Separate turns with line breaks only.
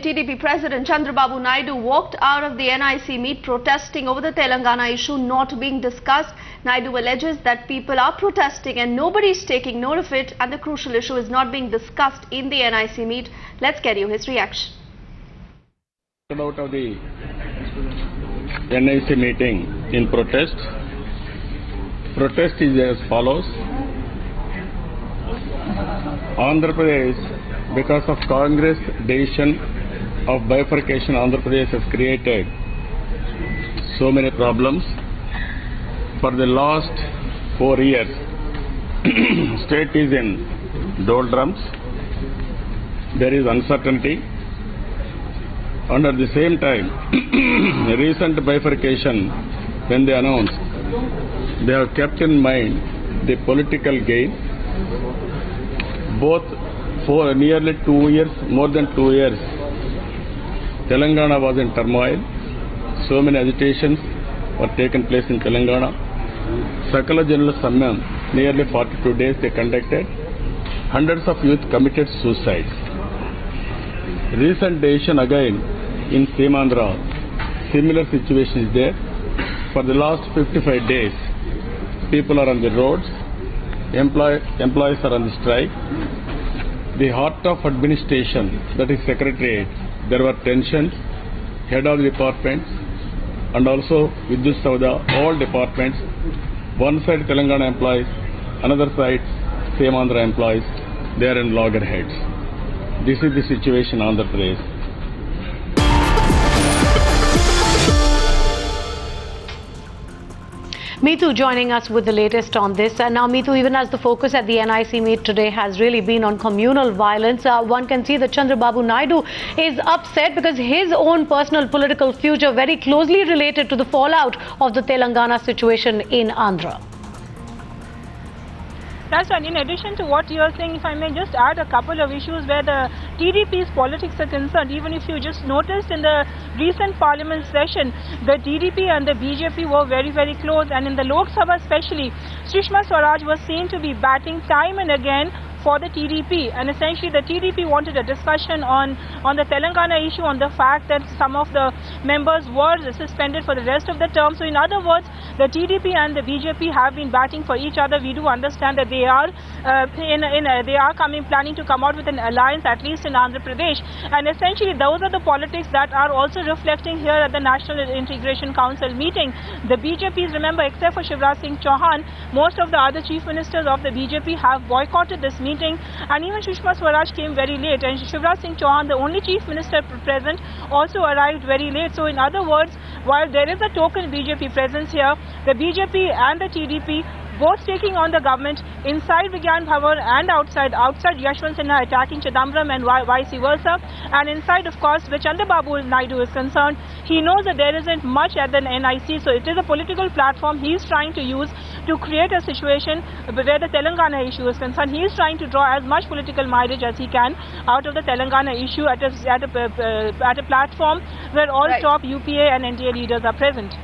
TDP President Chandrababu Naidu walked out of the NIC meet protesting over the Telangana issue not being discussed. Naidu alleges that people are protesting and nobody is taking note of it, and the crucial issue is not being discussed in the NIC meet. Let's get you his reaction.
Out of the NIC meeting in protest. Protest is as follows. Andhra Pradesh, because of Congress decision of bifurcation, Andhra Pradesh has created so many problems. For the last 4 years, state is in doldrums. There is uncertainty. And at the same time, recent bifurcation, when they announced, they have kept in mind the political gain. Both for nearly 2 years, more than 2 years, Telangana was in turmoil. So many agitations were taken place in Telangana. Sakala General Samman, nearly 42 days they conducted. Hundreds of youth committed suicides. Recent decision again in Semandra, similar situation is there. For the last 55 days, people are on the roads, employees are on the strike. The heart of administration, that is Secretariat, there were tensions, head of departments, and also Vidyut Sauda, all departments. One side Telangana employees, another side Semandra employees, they are in loggerheads. This is the situation in Andhra Pradesh.
Meetu joining us with the latest on this. Now, Meetu, even as the focus at the NIC meet today has really been on communal violence, one can see that Chandrababu Naidu is upset because his own personal political future very closely related to the fallout of the Telangana situation in Andhra.
That's right. In addition to what you are saying, if I may just add a couple of issues where the TDP's politics are concerned. Even if you just noticed in the recent parliament session, the TDP and the BJP were very, very close, and in the Lok Sabha especially, Sushma Swaraj was seen to be batting time and again for the TDP, and essentially the TDP wanted a discussion on the Telangana issue, on the fact that some of the members were suspended for the rest of the term. So in other words, the TDP and the BJP have been batting for each other. We do understand that they are planning to come out with an alliance, at least in Andhra Pradesh, and essentially those are the politics that are also reflecting here at the National Integration Council meeting. The BJPs, remember, except for Shivraj Singh Chauhan, most of the other chief ministers of the BJP have boycotted this meeting. And even Sushma Swaraj came very late, and Shivraj Singh Chauhan, the only chief minister present, also arrived very late. So in other words, while there is a token BJP presence here, the BJP and the TDP both taking on the government inside Vigyan Bhavan and outside Yashwant Sinha attacking Chidambaram and vice versa, and inside, of course, where Chandrababu Naidu is concerned, he knows that there isn't much at the NIC, so it is a political platform he is trying to use to create a situation where the Telangana issue is concerned. He is trying to draw as much political mileage as he can out of the Telangana issue at a platform where all top UPA and NDA leaders are present.